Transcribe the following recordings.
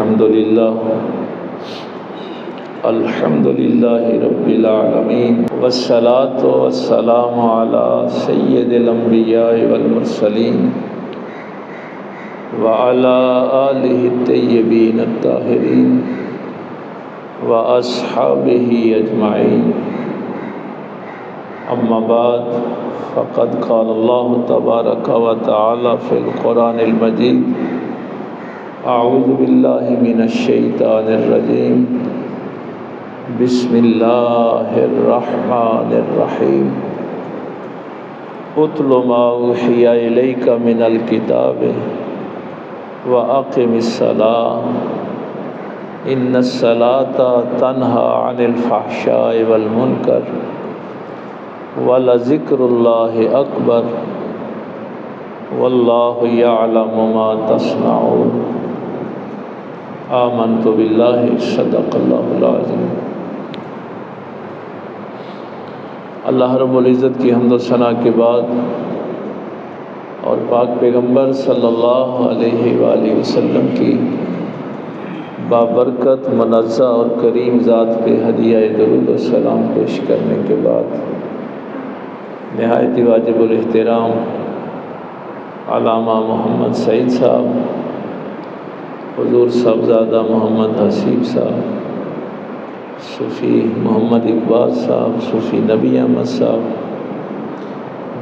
الحمد للہ رب العالمین والصلاة والسلام علی سید الانبیاء والمرسلین وعلی آلہ الطیبین الطاہرین واصحابہ اجمعین، اما بعد فقد قال اللہ تبارک و تعالی فی القرآن المجید: اعوذ باللہ من الشیطان الرجیم، بسم اللہ الرحمن الرحیم، اتل ما اوحی الیک من الکتاب واقم الصلاۃ ان الصلاۃ تنہی عن الفحشاء والمنکر ولذکر اللہ اکبر واللہ یعلم ما تصنعون۔ آمنت باللہ، صدق اللہ العظیم۔ اللہ رب العزت کی حمد و ثنا کے بعد اور پاک پیغمبر صلی اللہ علیہ وآلہ وسلم کی بابرکت منزہ اور کریم ذات پہ ہدیہ درود و سلام پیش کرنے کے بعد نہایت ہی واجب الاحترام علامہ محمد سعید صاحب، حضور صاحبزادہ محمد حسیب صاحب، صوفی محمد اقبال صاحب، صوفی نبی احمد صاحب،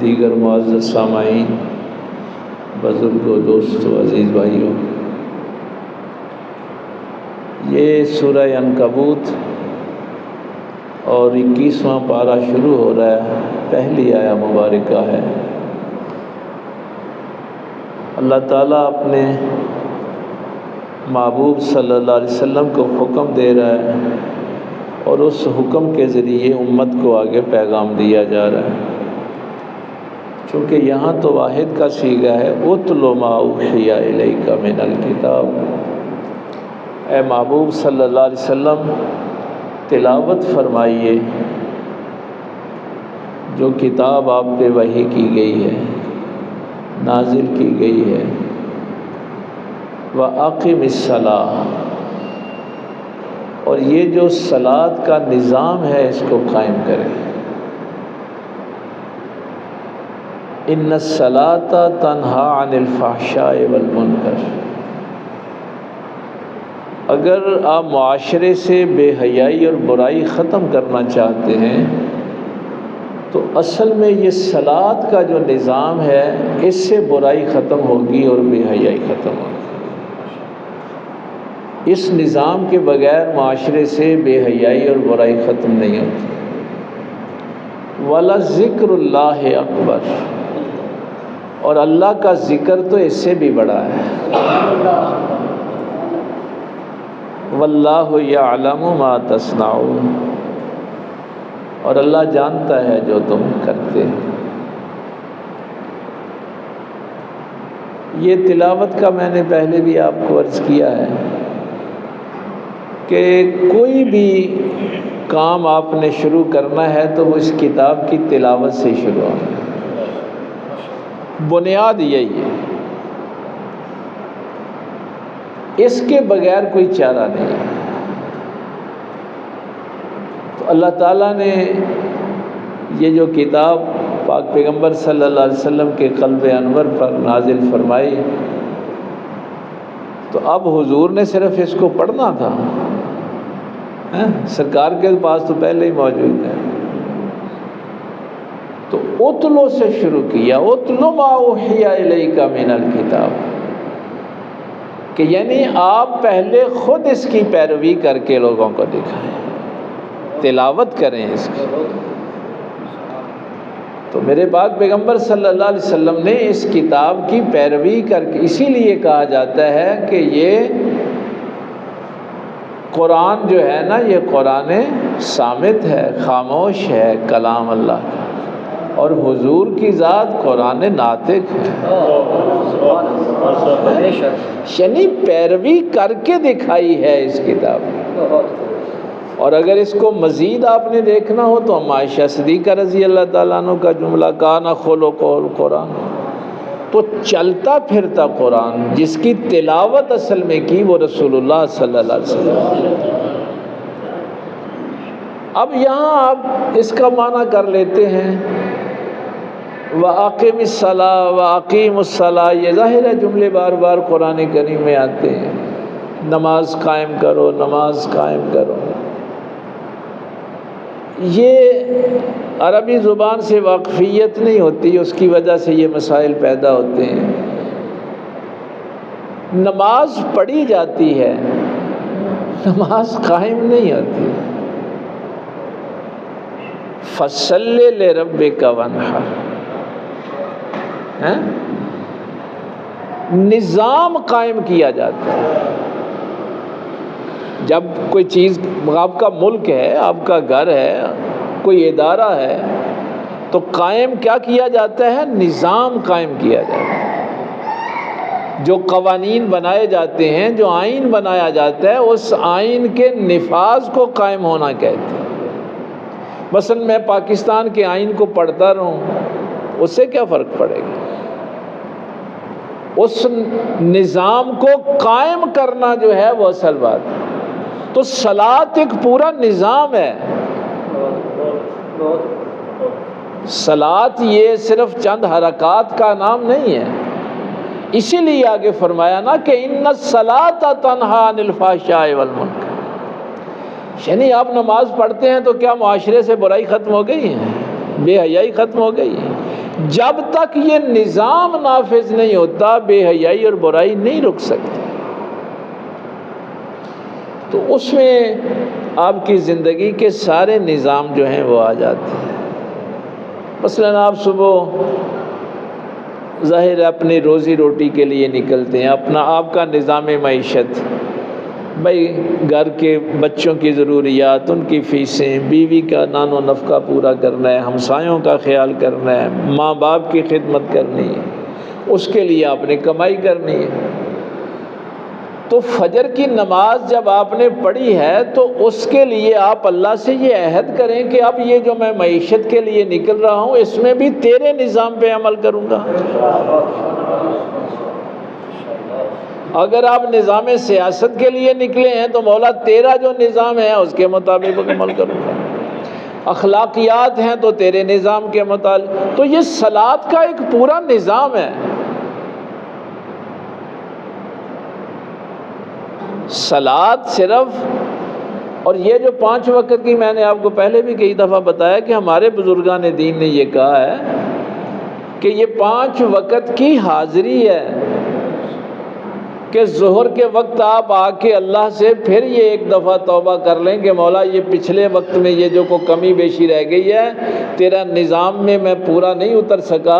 دیگر معزز سامعین، بزرگوں، دوستوں، عزیز بھائیوں، یہ سورہ عنکبوت اور 21واں پارہ شروع ہو رہا ہے، پہلی آیہ مبارکہ ہے۔ اللہ تعالیٰ اپنے محبوب صلی اللہ علیہ وسلم کو حکم دے رہا ہے اور اس حکم کے ذریعے امت کو آگے پیغام دیا جا رہا ہے، چونکہ یہاں تو واحد کا صیغہ ہے، اتل ما اوحی الیک من الکتاب۔ اے محبوب صلی اللہ علیہ وسلم، تلاوت فرمائیے جو کتاب آپ پہ وحی کی گئی ہے، نازل کی گئی ہے۔ وَأَقِمِ الصَّلَاةَ، اور یہ جو صلاۃ کا نظام ہے اس کو قائم کریں۔ إِنَّ الصَّلَاةَ تَنْهَىٰ عَنِ الْفَحْشَاءِ وَالْمُنکَرِ۔ اگر آپ معاشرے سے بے حیائی اور برائی ختم کرنا چاہتے ہیں تو اصل میں یہ صلاۃ کا جو نظام ہے اس سے برائی ختم ہوگی اور بے حیائی ختم ہوگی۔ اس نظام کے بغیر معاشرے سے بے حیائی اور برائی ختم نہیں ہوتی۔ وَلَذِکْرُ اللَّہِ اکبر، اور اللہ کا ذکر تو اس سے بھی بڑا ہے۔ وَاللَّهُ يَعْلَمُ مَا تَصْنَعُونَ، اور اللہ جانتا ہے جو تم کرتے ہیں۔ یہ تلاوت کا میں نے پہلے بھی آپ کو عرض کیا ہے کہ کوئی بھی کام آپ نے شروع کرنا ہے تو وہ اس کتاب کی تلاوت سے شروع ہونا ہے، بنیاد یہی ہے، اس کے بغیر کوئی چارہ نہیں ہے۔ تو اللہ تعالیٰ نے یہ جو کتاب پاک پیغمبر صلی اللہ علیہ وسلم کے قلب انور پر نازل فرمائی، تو اب حضور نے صرف اس کو پڑھنا تھا، سرکار کے پاس تو پہلے ہی موجود ہے، تو اتلو سے شروع کیا، اتلو ما اوحی الیک من الکتاب، کہ یعنی آپ پہلے خود اس کی پیروی کر کے لوگوں کو دکھائیں، تلاوت کریں اس کی۔ تو میرے پاک پیغمبر صلی اللہ علیہ وسلم نے اس کتاب کی پیروی کر کے، اسی لیے کہا جاتا ہے کہ یہ قرآن جو ہے نا، یہ قرآن صامت ہے، خاموش ہے، کلام اللہ کا، اور حضور کی ذات قرآن ناطق ہے، یعنی پیروی کر کے دکھائی ہے اس کتاب کی۔ اور اگر اس کو مزید آپ نے دیکھنا ہو تو ہم عائشہ صدیقہ رضی اللہ تعالیٰ عنہ کا جملہ کان خلقہ القرآن، تو چلتا پھرتا قرآن جس کی تلاوت اصل میں کی وہ رسول اللہ صلی اللہ علیہ وسلم۔ اب یہاں آپ اس کا معنی کر لیتے ہیں وَأَقِمِ الصَّلَاةَ وَأَقِيمُ الصَّلَاةَ، یہ ظاہر ہے جملے بار بار قرآن کریم میں آتے ہیں، نماز قائم کرو، نماز قائم کرو۔ یہ عربی زبان سے واقفیت نہیں ہوتی، اس کی وجہ سے یہ مسائل پیدا ہوتے ہیں۔ نماز پڑھی جاتی ہے، نماز قائم نہیں ہوتی۔ فَصَلِّ لِرَبِّكَ وَانْحَرْ، نظام قائم کیا جاتا ہے۔ جب کوئی چیز، آپ کا ملک ہے، آپ کا گھر ہے، کوئی ادارہ ہے، تو قائم کیا کیا جاتا ہے؟ نظام قائم کیا جاتا ہے۔ جو قوانین بنائے جاتے ہیں، جو آئین بنایا جاتا ہے، اس آئین کے نفاذ کو قائم ہونا کہتے ہیں۔ مثلا میں پاکستان کے آئین کو پڑھتا رہوں، اس سے کیا فرق پڑے گا؟ اس نظام کو قائم کرنا جو ہے وہ اصل بات ہے۔ تو صلاۃ ایک پورا نظام ہے۔ صلاۃ یہ صرف چند حرکات کا نام نہیں ہے۔ اسی لیے آگے فرمایا نا کہ ان الصلاۃ تنہی عن الفحشاء والمنکر، یعنی آپ نماز پڑھتے ہیں تو کیا معاشرے سے برائی ختم ہو گئی ہے؟ بے حیائی ختم ہو گئی ہے؟ جب تک یہ نظام نافذ نہیں ہوتا بے حیائی اور برائی نہیں رک سکتی۔ تو اس میں آپ کی زندگی کے سارے نظام جو ہیں وہ آ جاتے ہیں۔ مثلا آپ صبح ظاہر اپنی روزی روٹی کے لیے نکلتے ہیں، اپنا آپ کا نظام معیشت، بھائی گھر کے بچوں کی ضروریات، ان کی فیسیں، بیوی کا نان و نفقہ پورا کرنا ہے، ہمسایوں کا خیال کرنا ہے، ماں باپ کی خدمت کرنی ہے، اس کے لیے آپ نے کمائی کرنی ہے۔ تو فجر کی نماز جب آپ نے پڑھی ہے تو اس کے لیے آپ اللہ سے یہ عہد کریں کہ اب یہ جو میں معیشت کے لیے نکل رہا ہوں اس میں بھی تیرے نظام پہ عمل کروں گا۔ اگر آپ نظام سیاست کے لیے نکلے ہیں تو مولا تیرا جو نظام ہے اس کے مطابق عمل کروں گا۔ اخلاقیات ہیں تو تیرے نظام کے مطابق۔ تو یہ صلاۃ کا ایک پورا نظام ہے۔ صلاۃ صرف، اور یہ جو 5 وقت کی میں نے آپ کو پہلے بھی کئی دفعہ بتایا کہ ہمارے بزرگان دین نے یہ کہا ہے کہ یہ 5 وقت کی حاضری ہے، کہ ظہر کے وقت آپ آ کے اللہ سے پھر یہ ایک دفعہ توبہ کر لیں کہ مولا یہ پچھلے وقت میں یہ جو کوئی کمی بیشی رہ گئی ہے تیرا نظام میں پورا نہیں اتر سکا،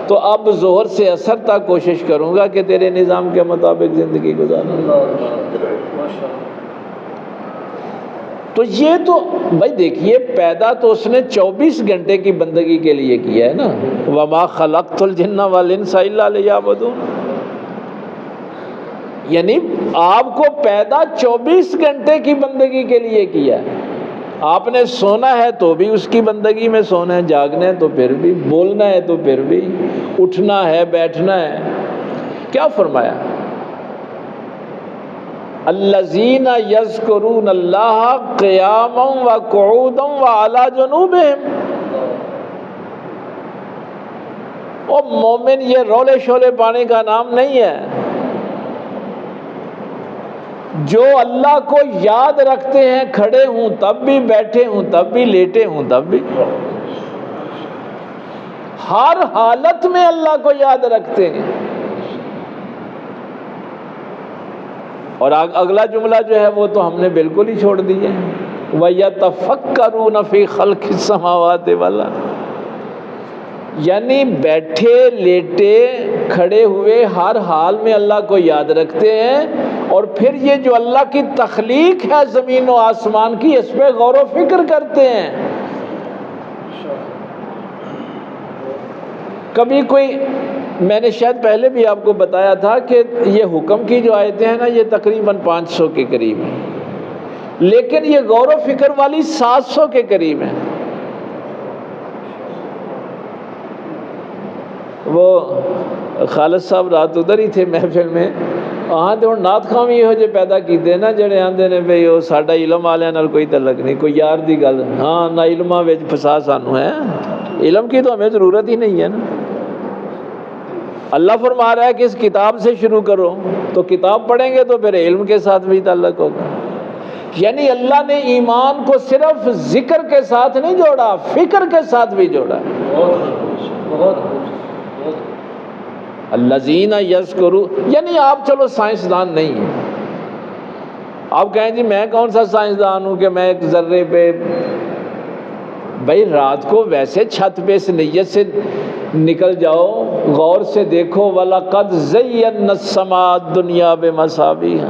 تو اب ظہر سے عصر تک کوشش کروں گا کہ تیرے نظام کے مطابق زندگی گزاروں۔ تو یہ تو بھائی دیکھیے پیدا تو اس نے 24 گھنٹے کی بندگی کے لیے کیا ہے نا، وَمَا خَلَقْتُ الْجِنَّ وَالْإِنسَ إِلَّا لِيَعْبُدُونِ، یعنی آپ کو پیدا 24 گھنٹے کی بندگی کے لیے کیا ہے۔ آپ نے سونا ہے تو بھی اس کی بندگی میں سونا ہے، جاگنا ہے تو پھر بھی، بولنا ہے تو پھر بھی، اٹھنا ہے، بیٹھنا ہے۔ کیا فرمایا؟ الذین یذکرون اللہ قیاما وقعودا وعلی جنوبہم۔ او مومن یہ رولے شولے پانے کا نام نہیں ہے، جو اللہ کو یاد رکھتے ہیں، کھڑے ہوں تب بھی، بیٹھے ہوں تب بھی، لیٹے ہوں تب بھی، ہر حالت میں اللہ کو یاد رکھتے ہیں۔ اور اگلا جملہ جو ہے وہ تو ہم نے بالکل ہی چھوڑ دیا ہے، وَيَتَفَكَّرُونَ فِي خَلْقِ السَّمَاوَاتِ وَالْأَرْضِ، یعنی بیٹھے لیٹے کھڑے ہوئے ہر حال میں اللہ کو یاد رکھتے ہیں، اور پھر یہ جو اللہ کی تخلیق ہے زمین و آسمان کی اس پہ غور و فکر کرتے ہیں۔ کبھی کوئی، میں نے شاید پہلے بھی آپ کو بتایا تھا کہ یہ حکم کی جو آیتیں ہیں نا یہ تقریباً 500 کے قریب ہیں، لیکن یہ غور و فکر والی 700 کے قریب ہیں۔ وہ خالد صاحب رات ادھر ہی تھے محفل میں. ہاں تو ہوں نات خواہ بھی یہو جے پیدا کیتے نا جڑے آندے نے بھئی وہ ساڈا علم والے نال کوئی تعلق نہیں, کوئی یار دی گل. ہاں نہ علماں وچ پھسا سانو ہے, علم کی تو ہمیں ضرورت ہی نہیں ہے نا. اللہ فرما رہا ہے کہ اس کتاب سے شروع کرو, تو کتاب پڑھیں گے تو پھر علم کے ساتھ بھی تعلق ہوگا. یعنی اللہ نے ایمان کو صرف ذکر کے ساتھ نہیں جوڑا, فکر کے ساتھ بھی جوڑا. الذین یذکرون, یعنی آپ چلو سائنسدان نہیں ہیں, آپ کہیں جی میں کون سا سائنسدان ہوں کہ میں ایک ذرے پہ. بھائی رات کو ویسے چھت پہ اس نیت سے نکل جاؤ, غور سے دیکھو, وَلَقَدْ زَيَّنَّا السَّمَاءَ الدُّنْيَا بِمَصَابِيحَ,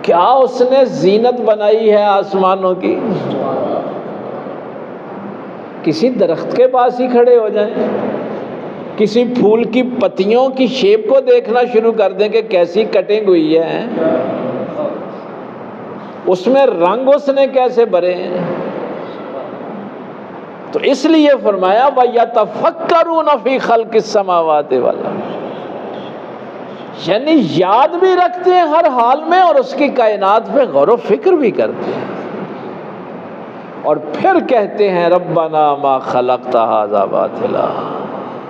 کیا اس نے زینت بنائی ہے آسمانوں کی. کسی درخت کے پاس ہی کھڑے ہو جائیں, کسی پھول کی پتیوں کی شیپ کو دیکھنا شروع کر دیں کہ کیسی کٹنگ ہوئی ہے, اس میں رنگ اس نے کیسے بھرے ہیں. تو اس لیے فرمایا وَيَتَفَكَّرُونَ فِي خَلْقِ السَّمَاوَاتِ وَالْأَرْضِ, یعنی یاد بھی رکھتے ہیں ہر حال میں اور اس کی کائنات پہ غور و فکر بھی کرتے ہیں, اور پھر کہتے ہیں ربنا ما خلقت ھذا باطلا,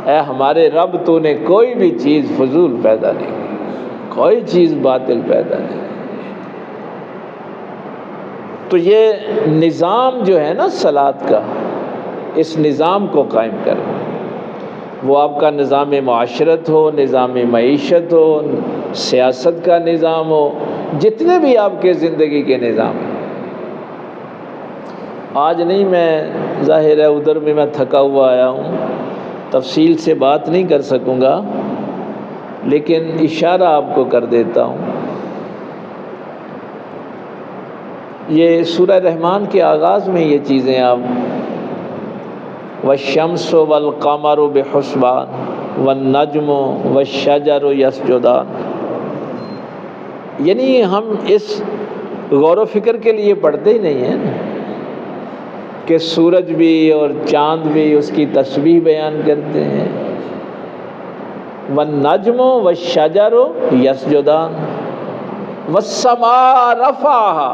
اے ہمارے رب تو نے کوئی بھی چیز فضول پیدا نہیں کی, کوئی چیز باطل پیدا نہیں. تو یہ نظام جو ہے نا صلاۃ کا, اس نظام کو قائم کرنا, وہ آپ کا نظام معاشرت ہو, نظام معیشت ہو, سیاست کا نظام ہو, جتنے بھی آپ کے زندگی کے نظام ہیں. آج نہیں, میں ظاہر ہے ادھر بھی میں تھکا ہوا آیا ہوں, تفصیل سے بات نہیں کر سکوں گا, لیکن اشارہ آپ کو کر دیتا ہوں. یہ سورہ رحمان کے آغاز میں یہ چیزیں آپ والشمس والقمر بحسبان والنجم والشجر یسجدان, یعنی ہم اس غور و فکر کے لیے پڑھتے ہی نہیں ہیں کہ سورج بھی اور چاند بھی اس کی تسبیح بیان کرتے ہیں. والنجم والشجر یسجدان والسماء رفعها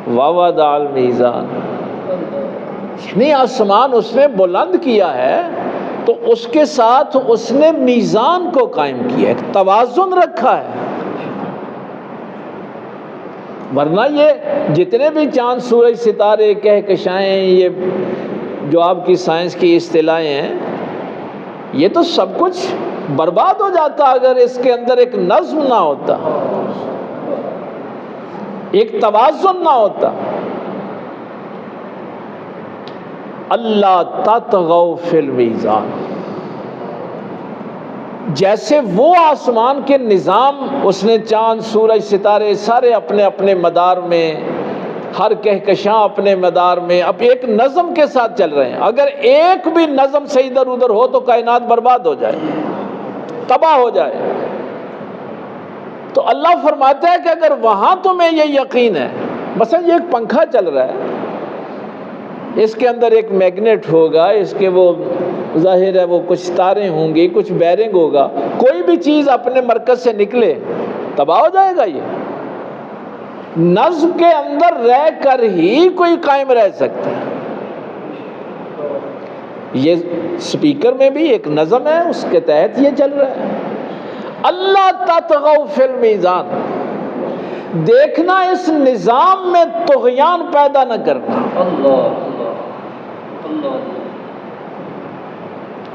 ووضع المیزان, یعنی آسمان اس نے بلند کیا ہے تو اس کے ساتھ اس نے میزان کو قائم کیا, ایک توازن رکھا ہے. ورنہ یہ جتنے بھی چاند سورج ستارے کہکشائیں, یہ جو آپ کی سائنس کی اصطلاحیں ہیں, یہ تو سب کچھ برباد ہو جاتا اگر اس کے اندر ایک نظم نہ ہوتا, ایک توازن نہ ہوتا. اللہ تطغوا فی المیزان, جیسے وہ آسمان کے نظام اس نے چاند سورج ستارے سارے اپنے اپنے مدار میں, ہر کہکشاں اپنے مدار میں اب ایک نظم کے ساتھ چل رہے ہیں. اگر ایک بھی نظم سے ادھر ادھر ہو تو کائنات برباد ہو جائے, تباہ ہو جائے. تو اللہ فرماتا ہے کہ اگر وہاں تمہیں یہ یقین ہے, مثلا یہ ایک پنکھا چل رہا ہے, اس کے اندر ایک میگنیٹ ہوگا, اس کے وہ ظاہر ہے وہ کچھ تاریں ہوں گی, کچھ بیرنگ ہوگا, کوئی بھی چیز اپنے مرکز سے نکلے تباہ ہو جائے گا. یہ نظم کے اندر رہ کر ہی کوئی قائم رہ سکتا ہے. یہ سپیکر میں بھی ایک نظم ہے, اس کے تحت یہ چل رہا ہے. اللہ تطغوا فی المیزان, دیکھنا اس نظام میں طغیان پیدا نہ کرنا,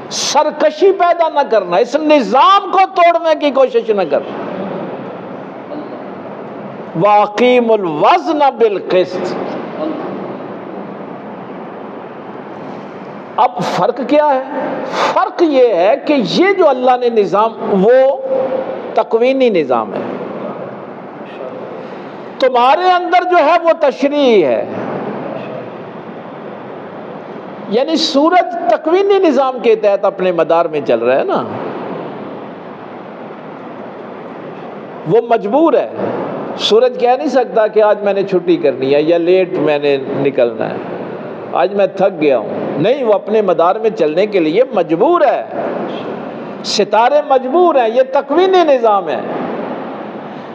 سرکشی پیدا نہ کرنا, اس نظام کو توڑنے کی کوشش نہ کرنا. وَأَقِیمُوا الْوَزْنَ بِالْقِسْطِ. اب فرق کیا ہے؟ فرق یہ ہے کہ یہ جو اللہ نے نظام وہ تکوینی نظام ہے, تمہارے اندر جو ہے وہ تشریع ہے. یعنی سورج تکوینی نظام کے تحت اپنے مدار میں چل رہا ہے نا, وہ مجبور ہے. سورج کہہ نہیں سکتا کہ آج میں نے چھٹی کرنی ہے یا لیٹ میں نے نکلنا ہے, آج میں تھک گیا ہوں. نہیں، وہ اپنے مدار میں چلنے کے لیے مجبور ہے، ستارے مجبور ہیں، یہ تکوینی نظام ہے،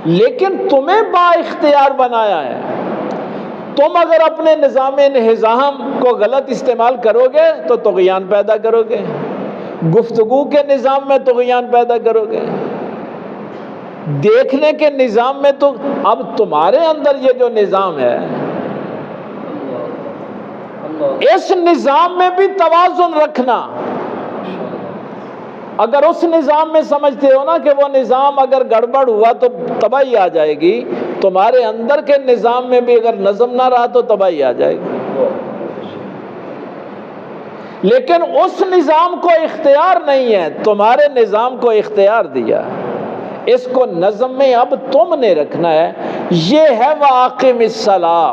لیکن تمہیں با اختیار بنایا ہے۔ تم اگر اپنے نظام انہضام کو غلط استعمال کرو گے تو طغیان پیدا کرو گے، گفتگو کے نظام میں طغیان پیدا کرو گے، دیکھنے کے نظام میں تو اب تمہارے اندر یہ جو نظام ہے، اس نظام میں بھی توازن رکھنا۔ اگر اس نظام میں سمجھتے ہو نا کہ وہ نظام اگر گڑبڑ ہوا تو تباہی آ جائے گی، تمہارے اندر کے نظام میں بھی اگر نظم نہ رہا تو تباہی آ جائے گی۔ لیکن اس نظام کو اختیار نہیں ہے، تمہارے نظام کو اختیار دیا، اس کو نظم میں اب تم نے رکھنا ہے۔ یہ ہے وَأَقِمِ الصَّلَاةَ۔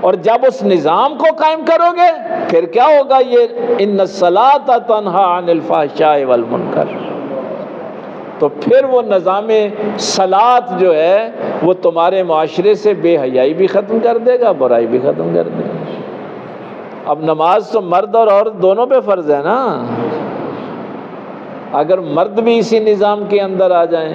اور جب اس نظام کو قائم کرو گے پھر کیا ہوگا؟ یہ ان الصلاۃ تنہی عن الفحشاء والمنکر، تو پھر وہ نظام صلاۃ جو ہے وہ تمہارے معاشرے سے بے حیائی بھی ختم کر دے گا، برائی بھی ختم کر دے گا۔ اب نماز تو مرد اور عورت دونوں پہ فرض ہے نا، اگر مرد بھی اسی نظام کے اندر آ جائیں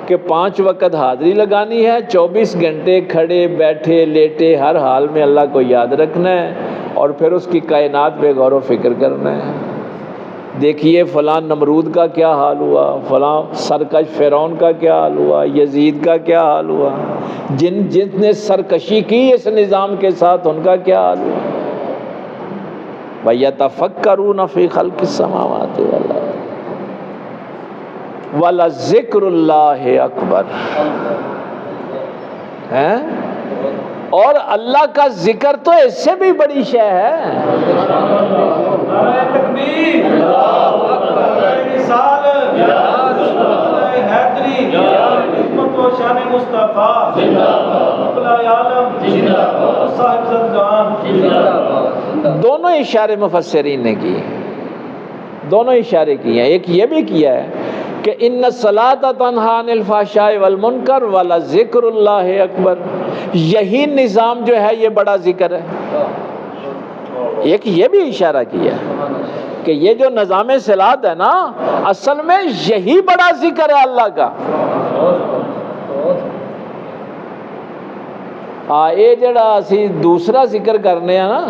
کہ 5 وقت حاضری لگانی ہے، 24 گھنٹے کھڑے بیٹھے لیٹے ہر حال میں اللہ کو یاد رکھنا ہے، اور پھر اس کی کائنات پہ غور و فکر کرنا ہے۔ دیکھیے فلاں نمرود کا کیا حال ہوا، فلاں سرکش فرعون کا کیا حال ہوا، یزید کا کیا حال ہوا، جن نے سرکشی کی اس نظام کے ساتھ ان کا کیا حال ہوا۔ وَيَتَفَكَّرُونَ فِي خَلْقِ السَّمَاوَاتِ وَالْأَرْضِ وَلَذِكْرُ اللَّهِ أَكْبَرُ۔ اور اللہ کا ذکر تو اس سے بھی بڑی شے ہے۔ نعرہ تکبیر، اللہ اکبر، مثال حیدری، عظمت و شان مصطفیٰ، زندہ باد، اعلی عالم، زندہ باد، صاحب زدگان، زندہ باد۔ دونوں اشارے مفسرین نے کیے، دونوں اشارے کیے ہیں۔ ایک یہ بھی کیا ہے کہ ان الصلاۃ تنہی عن الفحشاء والمنکر ولذکر اللہ اکبر، یہی نظام جو ہے یہ بڑا ذکر ہے۔ ایک یہ بھی اشارہ کیا کہ یہ جو نظام صلاۃ ہے نا، اصل میں یہی بڑا ذکر ہے اللہ کا۔ یہ جڑا اسی دوسرا ذکر کرنے ہیں نا،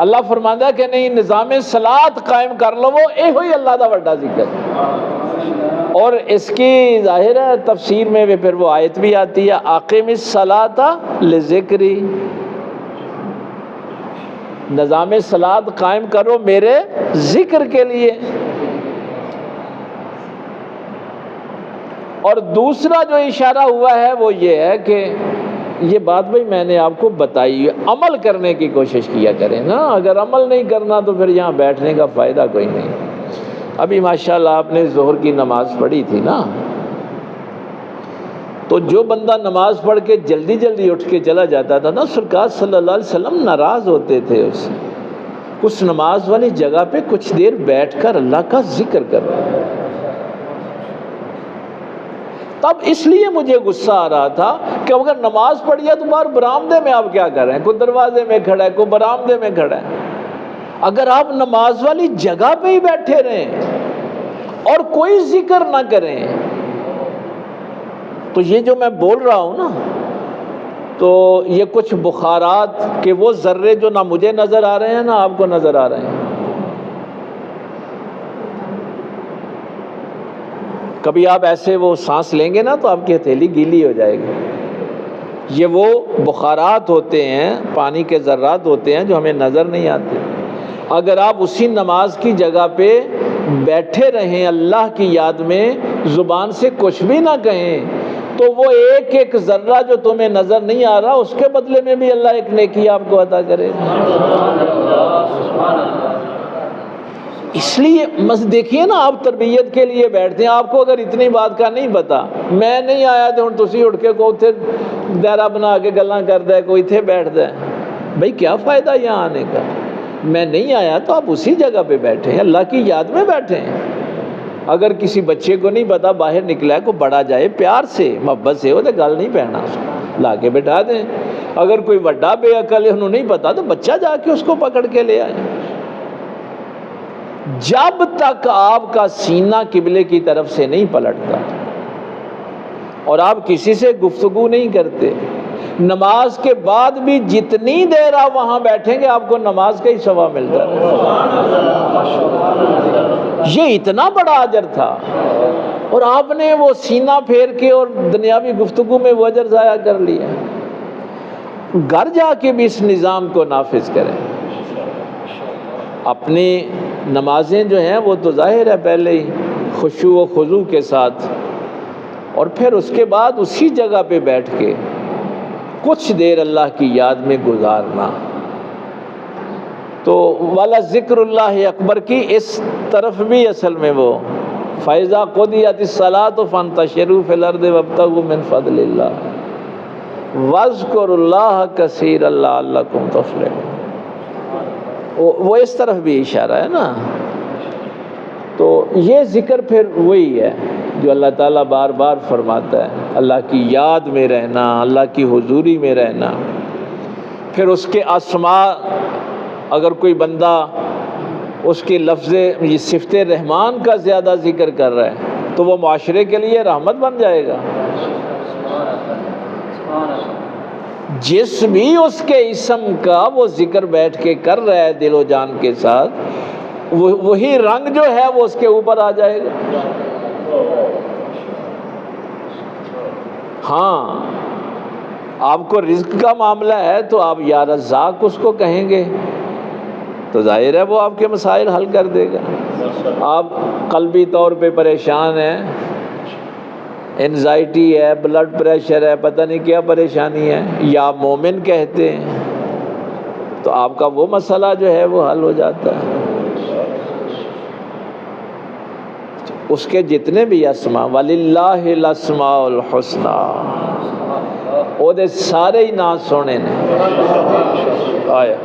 اللہ فرماندا ہے کہ نہیں، نظام صلاۃ قائم کر لو، وہ یہ ہوئی اللہ دا بڑا ذکر۔ اور اس کی ظاہر ہے تفسیر میں بھی پھر وہ آیت بھی آتی ہے، اقم الصلاۃ لذکری، نظام صلاۃ قائم کرو میرے ذکر کے لیے۔ اور دوسرا جو اشارہ ہوا ہے وہ یہ ہے کہ یہ بات بھائی میں نے آپ کو بتائی، عمل کرنے کی کوشش کیا کریں نا، اگر عمل نہیں کرنا تو پھر یہاں بیٹھنے کا فائدہ کوئی نہیں۔ ابھی ماشاءاللہ آپ نے ظہر کی نماز پڑھی تھی نا، تو جو بندہ نماز پڑھ کے جلدی جلدی اٹھ کے چلا جاتا تھا نا، سرکار صلی اللہ علیہ وسلم ناراض ہوتے تھے اس سے، اس نماز والی جگہ پہ کچھ دیر بیٹھ کر اللہ کا ذکر کر رہا۔ تب اس لیے مجھے غصہ آ رہا تھا کہ اگر نماز پڑھی ہے تو باہر برآمدے میں آپ کیا کر رہے ہیں؟ کوئی دروازے میں کھڑا ہے، کوئی برآمدے میں کھڑا ہے۔ اگر آپ نماز والی جگہ پہ ہی بیٹھے رہیں اور کوئی ذکر نہ کریں تو یہ جو میں بول رہا ہوں نا، تو یہ کچھ بخارات کے وہ ذرے جو نہ مجھے نظر آ رہے ہیں نہ آپ کو نظر آ رہے ہیں، کبھی آپ ایسے وہ سانس لیں گے نا تو آپ کی ہتھیلی گیلی ہو جائے گی۔ یہ وہ بخارات ہوتے ہیں، پانی کے ذرات ہوتے ہیں جو ہمیں نظر نہیں آتے۔ اگر آپ اسی نماز کی جگہ پہ بیٹھے رہیں اللہ کی یاد میں، زبان سے کچھ بھی نہ کہیں، تو وہ ایک ایک ذرہ جو تمہیں نظر نہیں آ رہا اس کے بدلے میں بھی اللہ ایک نیکی آپ کو عطا کرے۔ اس لیے دیکھیے نا، آپ تربیت کے لیے بیٹھتے ہیں، آپ کو اگر اتنی بات کا نہیں پتا، میں نہیں آیا تو ہن تسی اٹھ کے کو اتھے دائرہ بنا کے گلاں کردا ہے، کوئی اتھے بیٹھدا ہے، بھائی کیا فائدہ یہاں آنے کا؟ میں نہیں آیا تو آپ اسی جگہ پہ بیٹھے ہیں، اللہ کی یاد میں بیٹھے ہیں۔ اگر کسی بچے کو نہیں پتا باہر نکلا ہے، کو بڑا جائے پیار سے محبت سے، وہ تو گل نہیں پہنا، اس کو لا کے بٹھا دیں۔ اگر کوئی بڑا بے عقل ہے انہوں نہیں پتا تو بچہ جا کے اس کو پکڑ کے لے آئے۔ جب تک آپ کا سینہ قبلے کی طرف سے نہیں پلٹتا اور آپ کسی سے گفتگو نہیں کرتے، نماز کے بعد بھی جتنی دیر آپ وہاں بیٹھیں گے آپ کو نماز کا ہی ثواب ملتا ہے۔ یہ اتنا بڑا اجر تھا، اور آپ نے وہ سینہ پھیر کے اور دنیاوی گفتگو میں وہ اجر ضائع کر لیا۔ گھر جا کے بھی اس نظام کو نافذ کریں۔ اپنی نمازیں جو ہیں وہ تو ظاہر ہے پہلے ہی خشوع و خضوع کے ساتھ، اور پھر اس کے بعد اسی جگہ پہ بیٹھ کے کچھ دیر اللہ کی یاد میں گزارنا۔ تو والا ذکر اللہ اکبر کی اس طرف بھی اصل میں وہ فَإِذَا قُضِيَتِ الصَّلَاةُ فَانتَشِرُوا فِي الْأَرْضِ وَابْتَغُوا مِنْ فَضْلِ اللَّهِ وَاذْكُرُوا اللَّهَ كَثِيرًا لَعَلَّكُمْ تُفْلِحُونَ۔ وہ اس طرف بھی اشارہ ہے نا۔ تو یہ ذکر پھر وہی ہے جو اللہ تعالیٰ بار بار فرماتا ہے، اللہ کی یاد میں رہنا، اللہ کی حضوری میں رہنا۔ پھر اس کے اسماء، اگر کوئی بندہ اس کے لفظ یہ صفت رحمان کا زیادہ ذکر کر رہا ہے تو وہ معاشرے کے لیے رحمت بن جائے گا۔ جس بھی اس کے اسم کا وہ ذکر بیٹھ کے کر رہا ہے دل و جان کے ساتھ، وہی رنگ جو ہے وہ اس کے اوپر آ جائے گا۔ ہاں، آپ کو رزق کا معاملہ ہے تو آپ یا رزاق اس کو کہیں گے تو ظاہر ہے وہ آپ کے مسائل حل کر دے گا۔ آپ قلبی طور پہ پریشان ہیں، انزائٹی ہے، بلڈ پریشر ہے، پتہ نہیں کیا پریشانی ہے، یا مومن کہتے ہیں تو آپ کا وہ مسئلہ جو ہے وہ حل ہو جاتا ہے۔ اس کے جتنے بھی اسماء، وَلِلَّهِ الْأَسْمَاءُ الْحُسْنَى، وہ دے سارے ہی نام سونے نے آیا،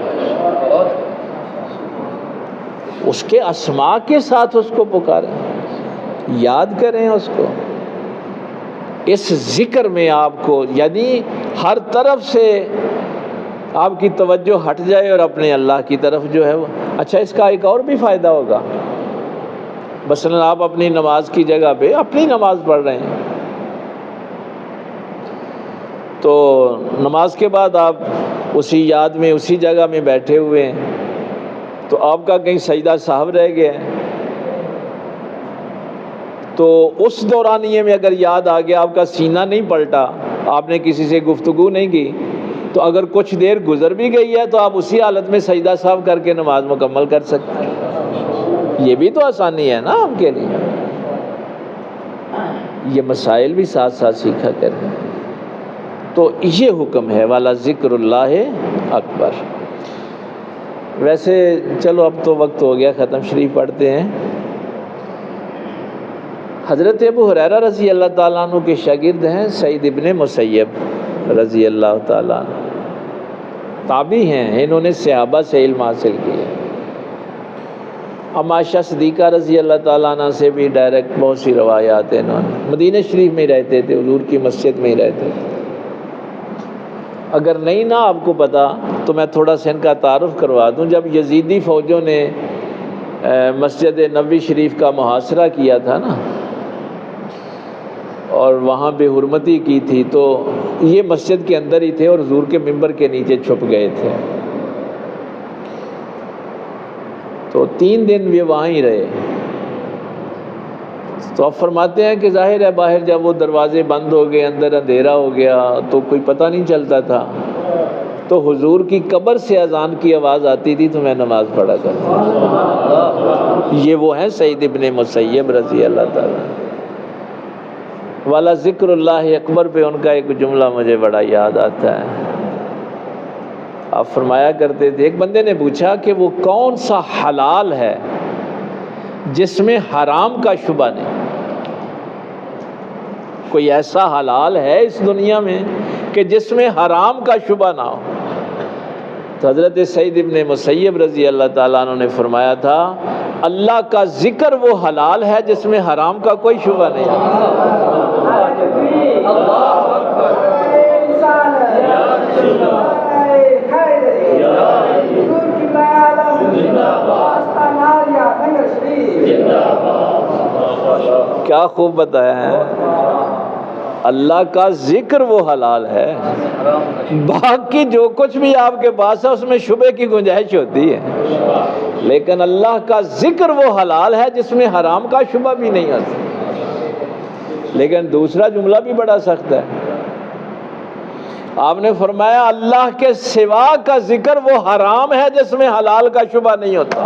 اس کے اسماء کے ساتھ اس کو پکاریں، یاد کریں اس کو۔ اس ذکر میں آپ کو یعنی ہر طرف سے آپ کی توجہ ہٹ جائے اور اپنے اللہ کی طرف جو ہے وہ۔ اچھا، اس کا ایک اور بھی فائدہ ہوگا، مثلا آپ اپنی نماز کی جگہ پہ اپنی نماز پڑھ رہے ہیں تو نماز کے بعد آپ اسی یاد میں اسی جگہ میں بیٹھے ہوئے ہیں تو آپ کا کہیں سجدہ سہو رہ گیا ہے تو اس دورانیے میں اگر یاد آ گیا، آپ کا سینہ نہیں پلٹا، آپ نے کسی سے گفتگو نہیں کی، تو اگر کچھ دیر گزر بھی گئی ہے تو آپ اسی حالت میں سجدہ سہو کر کے نماز مکمل کر سکتے ہیں۔ یہ بھی تو آسانی ہے نا آپ کے لیے۔ یہ مسائل بھی ساتھ ساتھ سیکھا کریں۔ تو یہ حکم ہے والا ذکر اللہ اکبر۔ ویسے چلو اب تو وقت ہو گیا ختم، شریف پڑھتے ہیں۔ حضرت ابو ہریرہ رضی اللہ تعالیٰ عنہ کے شاگرد ہیں سعید ابن مسیب رضی اللہ تعالیٰ عنہ، تابعی ہیں، انہوں نے صحابہ سے علم حاصل کیا۔ عائشہ صدیقہ رضی اللہ تعالیٰ عنہ سے بھی ڈائریکٹ بہت سی روایات ہیں۔ انہوں نے مدینہ شریف میں رہتے تھے، حضور کی مسجد میں ہی رہتے تھے۔ اگر نہیں نا آپ کو پتا تو میں تھوڑا سا ان کا تعارف کروا دوں۔ جب یزیدی فوجوں نے مسجد نبوی شریف کا محاصرہ کیا تھا نا اور وہاں بے حرمتی کی تھی تو یہ مسجد کے اندر ہی تھے اور حضور کے ممبر کے نیچے چھپ گئے تھے، تو 3 دن وہ وہاں ہی رہے۔ تو اب فرماتے ہیں کہ ظاہر ہے باہر جب وہ دروازے بند ہو گئے، اندر اندھیرا ہو گیا تو کوئی پتہ نہیں چلتا تھا، تو حضور کی قبر سے اذان کی آواز آتی تھی تو میں نماز پڑھا کرتا۔ یہ وہ ہیں سعید ابن مسیب رضی اللہ تعالیٰ۔ والا ذکر اللہ اکبر پہ ان کا ایک جملہ مجھے بڑا یاد آتا ہے۔ آپ فرمایا کرتے تھے، ایک بندے نے پوچھا کہ وہ کون سا حلال ہے جس میں حرام کا شبہ نہیں؟ کوئی ایسا حلال ہے اس دنیا میں کہ جس میں حرام کا شبہ نہ ہو؟ تو حضرت سعید ابن مسیب رضی اللہ تعالیٰ عنہ نے فرمایا تھا، اللہ کا ذکر وہ حلال ہے جس میں حرام کا کوئی شبہ نہیں ہے۔ کیا خوب بتایا ہے. اللہ کا ذکر وہ حلال ہے، باقی جو کچھ بھی آپ کے پاس ہے اس میں شبے کی گنجائش ہوتی ہے، لیکن اللہ کا ذکر وہ حلال ہے جس میں حرام کا شبہ بھی نہیں ہوتا. لیکن دوسرا جملہ بھی بڑا سخت ہے. آپ نے فرمایا اللہ کے سوا کا ذکر وہ حرام ہے جس میں حلال کا شبہ نہیں ہوتا.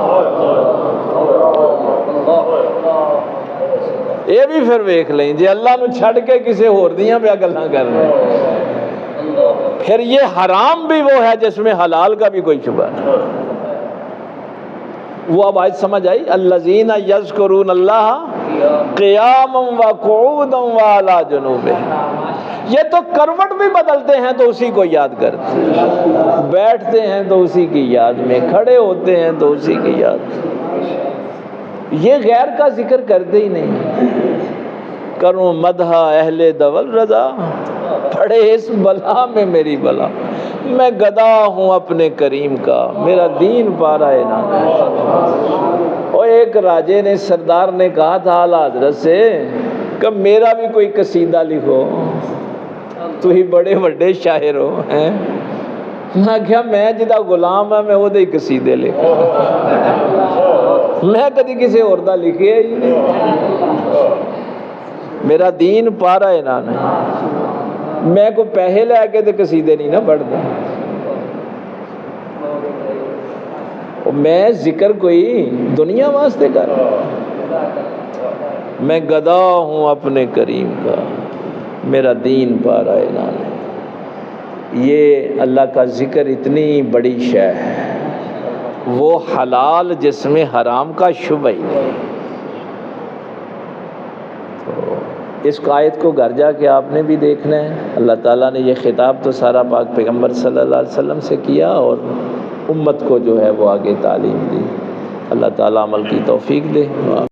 یہ بھی پھر ویکھ لیں جی اللہ نو چھڑ کے کسی اور دیاں پہ گلاں کر رہے ہیں، پھر یہ حرام بھی وہ ہے جس میں حلال کا بھی کوئی شبہ نہیں. وہ اب آج سمجھ آئی، الذین یذکرون اللہ قیاما وقعودا وعلی جنوبہم. یہ تو کروٹ بھی بدلتے ہیں تو اسی کو یاد کرتے ہیں، بیٹھتے ہیں تو اسی کی یاد میں، کھڑے ہوتے ہیں تو اسی کی یاد میں. یہ غیر کا ذکر کرتے ہی نہیں. کروں مدح اہل دول رضا، پڑے اس بلا میں میری بلا. میں گدا ہوں اپنے کریم کا، میرا دین پارا ہے نا. اور ایک راجے نے، سردار نے کہا تھا اعلیٰ حضرت سے کہ میرا بھی کوئی قصیدہ لکھو، تو ہی بڑے بڑے شاعر ہو ہیں. میں کیا میں جدا غلام ہے میں وہ دے قصیدے لکھوں، میں کدی کسی اور دا لکھے ہی نہیں. میرا دین پارا ہے نا، میں کو پیسے لے کے تے قصیدے نہیں نہ پڑھتا. میں ذکر کوئی دنیا واسطے کر، میں گدا ہوں اپنے کریم کا، میرا دین پارا ہے نا. یہ اللہ کا ذکر اتنی بڑی شے ہے، وہ حلال جس میں حرام کا شبہ ہی نہیں. تو اس آیت کو گھر جا کے آپ نے بھی دیکھنا ہے. اللہ تعالیٰ نے یہ خطاب تو سارا پاک پیغمبر صلی اللہ علیہ وسلم سے کیا اور امت کو جو ہے وہ آگے تعلیم دی. اللہ تعالیٰ عمل کی توفیق دے.